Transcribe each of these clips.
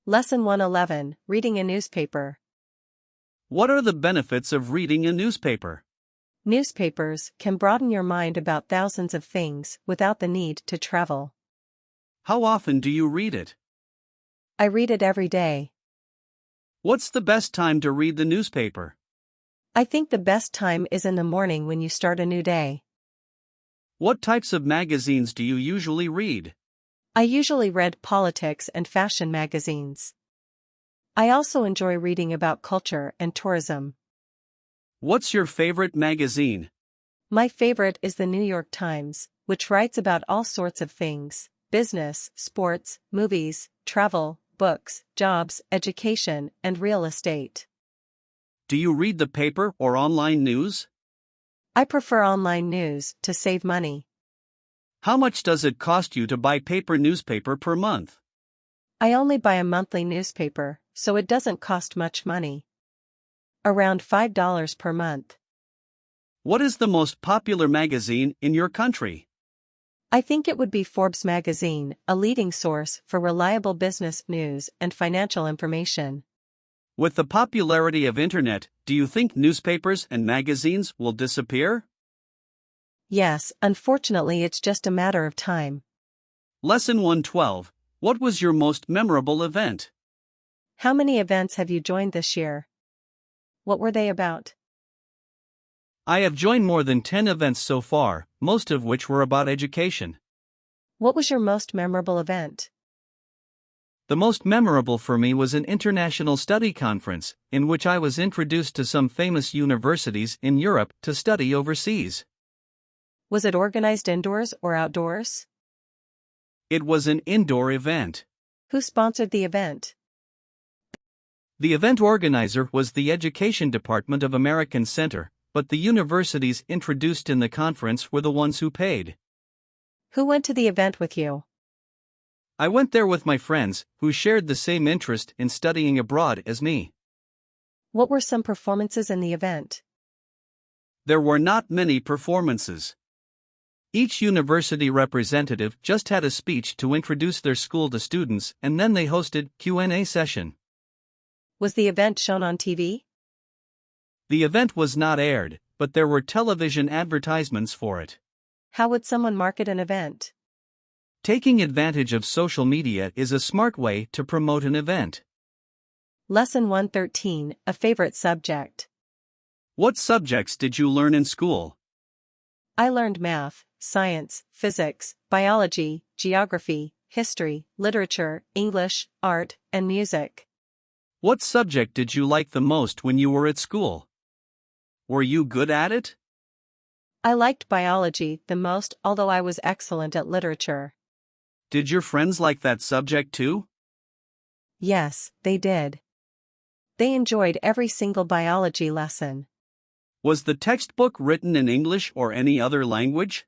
Lesson 111, Reading a Newspaper. What are the benefits of reading a newspaper? Newspapers can broaden your mind about thousands of things without the need to travel. How often do you read it? I read it every day. What's the best time to read the newspaper? I think the best time is in the morning when you start a new day. What types of magazines do you usually read? I usually read politics and fashion magazines. I also enjoy reading about culture and tourism. What's your favorite magazine? My favorite is the New York Times, which writes about all sorts of things: business, sports, movies, travel, books, jobs, education, and real estate. Do you read the paper or online news? I prefer online news to save money. How much does it cost you to buy paper newspaper per month? I only buy a monthly newspaper, so it doesn't cost much money. Around $5 per month. What is the most popular magazine in your country? I think it would be Forbes magazine, a leading source for reliable business news and financial information. With the popularity of internet, do you think newspapers and magazines will disappear? Yes, unfortunately it's just a matter of time. Lesson 112. What was your most memorable event? How many events have you joined this year? What were they about? I have joined more than 10 events so far, most of which were about education. What was your most memorable event? The most memorable for me was an international study conference, in which I was introduced to some famous universities in Europe to study overseas. Was it organized indoors or outdoors? It was an indoor event. Who sponsored the event? The event organizer was the Education Department of American Center, but the universities introduced in the conference were the ones who paid. Who went to the event with you? I went there with my friends, who shared the same interest in studying abroad as me. What were some performances in the event? There were not many performances. Each university representative just had a speech to introduce their school to students, and then they hosted Q&A session. Was the event shown on TV? The event was not aired, but there were television advertisements for it. How would someone market an event? Taking advantage of social media is a smart way to promote an event. Lesson 113, a favorite subject. What subjects did you learn in school? I learned math, science, physics, biology, geography, history, literature, English, art, and music. What subject did you like the most when you were at school? Were you good at it? I liked biology the most, although I was excellent at literature. Did your friends like that subject too? Yes, they did. They enjoyed every single biology lesson. Was the textbook written in English or any other language?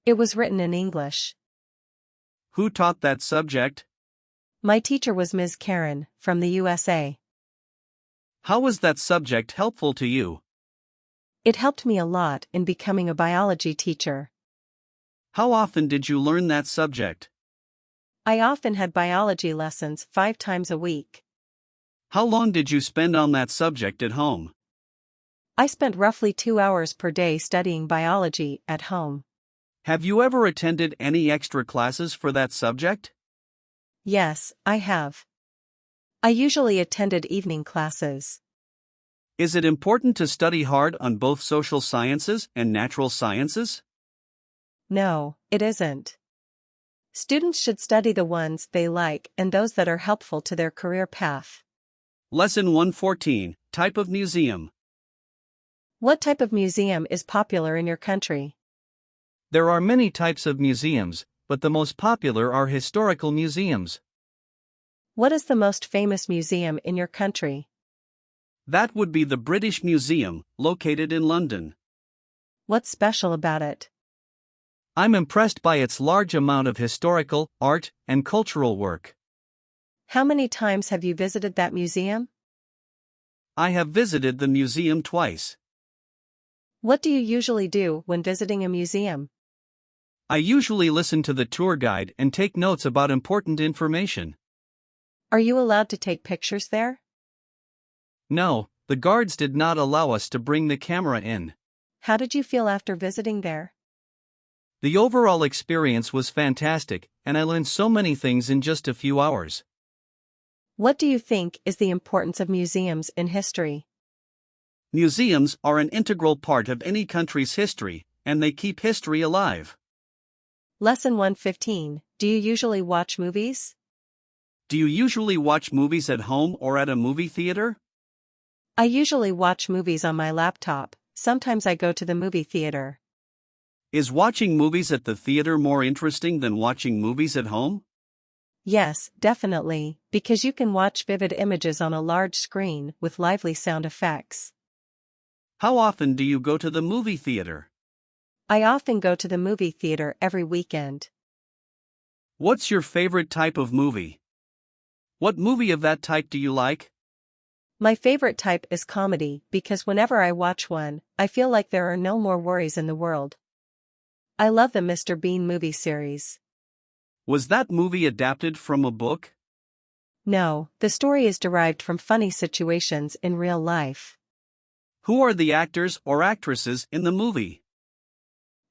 It was written in English. Who taught that subject? My teacher was Ms. Karen, from the USA. How was that subject helpful to you? It helped me a lot in becoming a biology teacher. How often did you learn that subject? I often had biology lessons 5 times a week. How long did you spend on that subject at home? I spent roughly 2 hours per day studying biology at home. Have you ever attended any extra classes for that subject? Yes, I have. I usually attended evening classes. Is it important to study hard on both social sciences and natural sciences? No, it isn't. Students should study the ones they like and those that are helpful to their career path. Lesson 114, Type of Museum. What type of museum is popular in your country? There are many types of museums, but the most popular are historical museums. What is the most famous museum in your country? That would be the British Museum, located in London. What's special about it? I'm impressed by its large amount of historical, art, and cultural work. How many times have you visited that museum? I have visited the museum twice. What do you usually do when visiting a museum? I usually listen to the tour guide and take notes about important information. Are you allowed to take pictures there? No, the guards did not allow us to bring the camera in. How did you feel after visiting there? The overall experience was fantastic, and I learned so many things in just a few hours. What do you think is the importance of museums in history? Museums are an integral part of any country's history, and they keep history alive. Lesson 115. Do you usually watch movies? Do you usually watch movies at home or at a movie theater? I usually watch movies on my laptop, sometimes I go to the movie theater. Is watching movies at the theater more interesting than watching movies at home? Yes, definitely, because you can watch vivid images on a large screen with lively sound effects. How often do you go to the movie theater? I often go to the movie theater every weekend. What's your favorite type of movie? What movie of that type do you like? My favorite type is comedy because whenever I watch one, I feel like there are no more worries in the world. I love the Mr. Bean movie series. Was that movie adapted from a book? No, the story is derived from funny situations in real life. Who are the actors or actresses in the movie?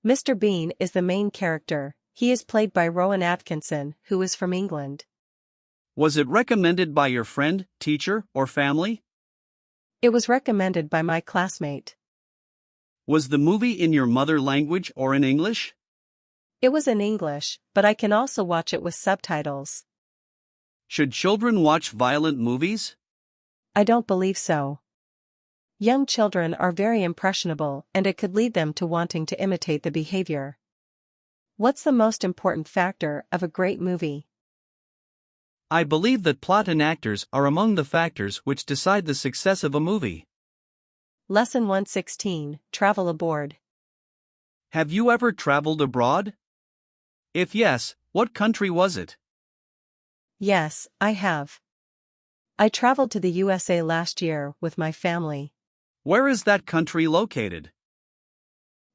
Mr. Bean is the main character. He is played by Rowan Atkinson, who is from England. Was it recommended by your friend, teacher, or family? It was recommended by my classmate. Was the movie in your mother language or in English? It was in English, but I can also watch it with subtitles. Should children watch violent movies? I don't believe so. Young children are very impressionable and it could lead them to wanting to imitate the behavior. What's the most important factor of a great movie? I believe that plot and actors are among the factors which decide the success of a movie. Lesson 116. Travel aboard. Have you ever traveled abroad? If yes, what country was it? Yes, I have. I traveled to the USA last year with my family. Where is that country located?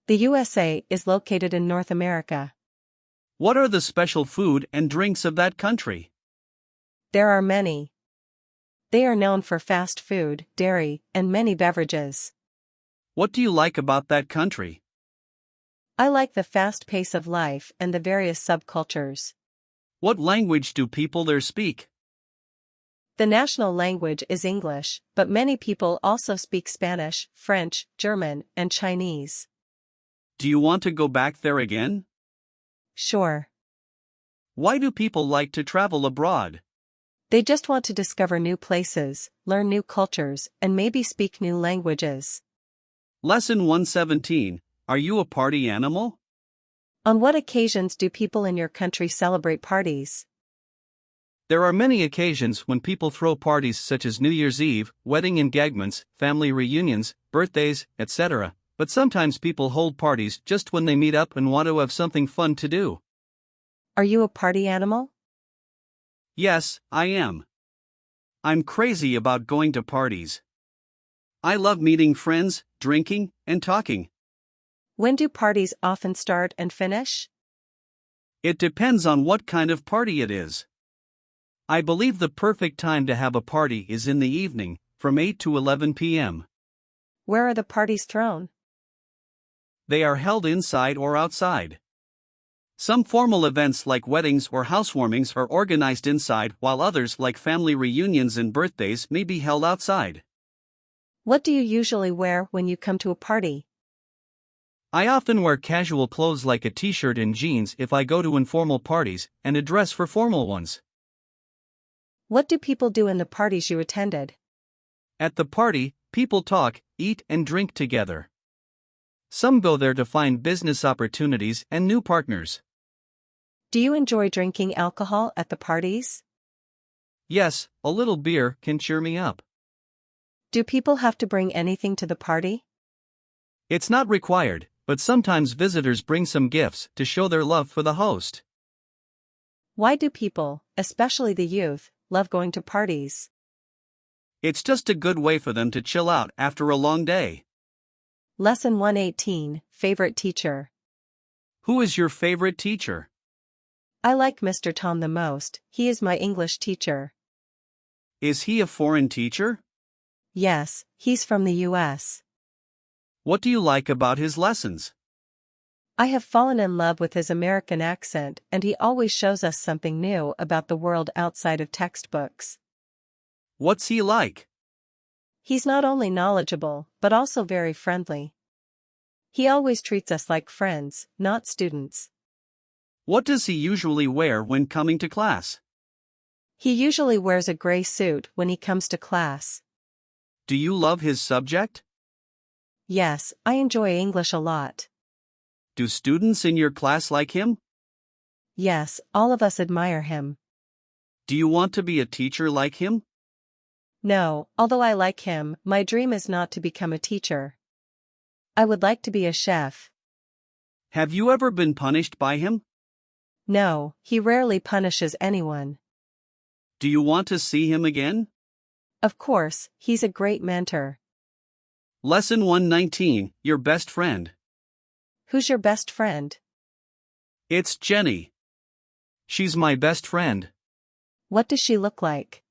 The USA is located in North America. What are the special food and drinks of that country? There are many. They are known for fast food, dairy, and many beverages. What do you like about that country? I like the fast pace of life and the various subcultures. What language do people there speak? The national language is English, but many people also speak Spanish, French, German, and Chinese. Do you want to go back there again? Sure. Why do people like to travel abroad? They just want to discover new places, learn new cultures, and maybe speak new languages. Lesson 117. Are you a party animal? On what occasions do people in your country celebrate parties? There are many occasions when people throw parties such as New Year's Eve, wedding engagements, family reunions, birthdays, etc., but sometimes people hold parties just when they meet up and want to have something fun to do. Are you a party animal? Yes, I am. I'm crazy about going to parties. I love meeting friends, drinking, and talking. When do parties often start and finish? It depends on what kind of party it is. I believe the perfect time to have a party is in the evening, from 8 to 11 p.m. Where are the parties thrown? They are held inside or outside. Some formal events like weddings or housewarmings are organized inside, while others like family reunions and birthdays may be held outside. What do you usually wear when you come to a party? I often wear casual clothes like a t-shirt and jeans if I go to informal parties, and a dress for formal ones. What do people do in the parties you attended? At the party, people talk, eat, and drink together. Some go there to find business opportunities and new partners. Do you enjoy drinking alcohol at the parties? Yes, a little beer can cheer me up. Do people have to bring anything to the party? It's not required, but sometimes visitors bring some gifts to show their love for the host. Why do people, especially the youth, love going to parties? It's just a good way for them to chill out after a long day. Lesson 118. Favorite teacher. Who is your favorite teacher? I like Mr. Tom the most. He is my English teacher. Is he a foreign teacher? Yes, he's from the US. What do you like about his lessons? I have fallen in love with his American accent, and he always shows us something new about the world outside of textbooks. What's he like? He's not only knowledgeable, but also very friendly. He always treats us like friends, not students. What does he usually wear when coming to class? He usually wears a gray suit when he comes to class. Do you love his subject? Yes, I enjoy English a lot. Do students in your class like him? Yes, all of us admire him. Do you want to be a teacher like him? No, although I like him, my dream is not to become a teacher. I would like to be a chef. Have you ever been punished by him? No, he rarely punishes anyone. Do you want to see him again? Of course, he's a great mentor. Lesson 119, Your Best Friend. Who's your best friend? It's Jenny. She's my best friend. What does she look like?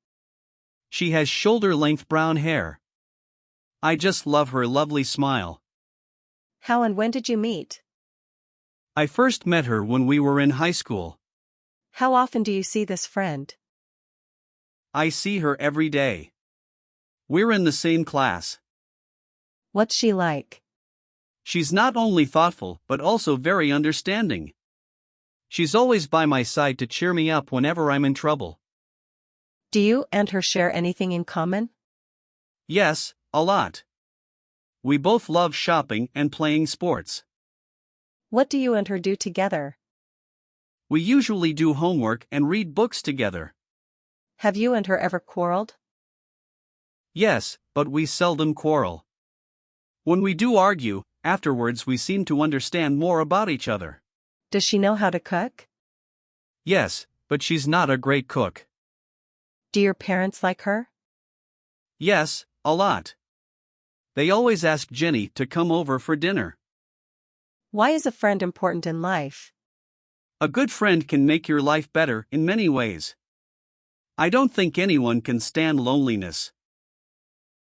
She has shoulder-length brown hair. I just love her lovely smile. How and when did you meet? I first met her when we were in high school. How often do you see this friend? I see her every day. We're in the same class. What's she like? She's not only thoughtful but also very understanding. She's always by my side to cheer me up whenever I'm in trouble. Do you and her share anything in common? Yes, a lot. We both love shopping and playing sports. What do you and her do together? We usually do homework and read books together. Have you and her ever quarreled? Yes, but we seldom quarrel. When we do argue, afterwards we seem to understand more about each other. Does she know how to cook? Yes, but she's not a great cook. Do your parents like her? Yes, a lot. They always ask Jenny to come over for dinner. Why is a friend important in life? A good friend can make your life better in many ways. I don't think anyone can stand loneliness.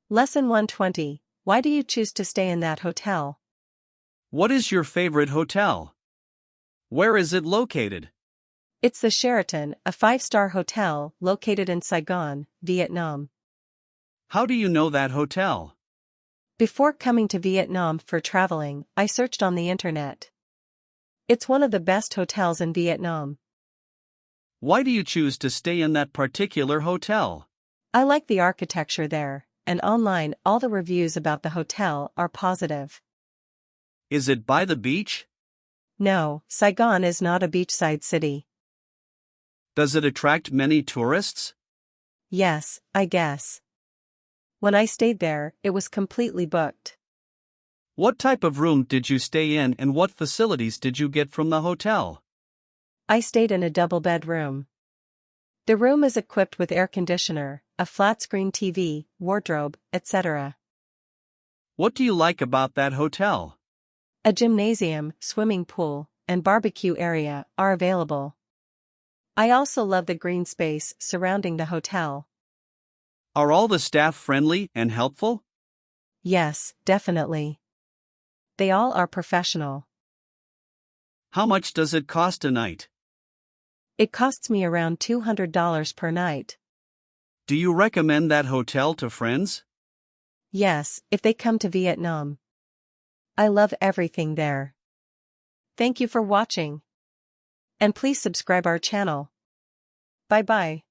Lesson 120. Why do you choose to stay in that hotel? What is your favorite hotel? Where is it located? It's the Sheraton, a 5-star hotel located in Saigon, Vietnam. How do you know that hotel? Before coming to Vietnam for traveling, I searched on the internet. It's one of the best hotels in Vietnam. Why do you choose to stay in that particular hotel? I like the architecture there, and online all the reviews about the hotel are positive. Is it by the beach? No, Saigon is not a beachside city. Does it attract many tourists? Yes, I guess. When I stayed there, it was completely booked. What type of room did you stay in and what facilities did you get from the hotel? I stayed in a double-bed room. The room is equipped with air conditioner, a flat-screen TV, wardrobe, etc. What do you like about that hotel? A gymnasium, swimming pool, and barbecue area are available. I also love the green space surrounding the hotel. Are all the staff friendly and helpful? Yes, definitely. They all are professional. How much does it cost a night? It costs me around $200 per night. Do you recommend that hotel to friends? Yes, if they come to Vietnam. I love everything there. Thank you for watching. And please subscribe our channel. Bye bye.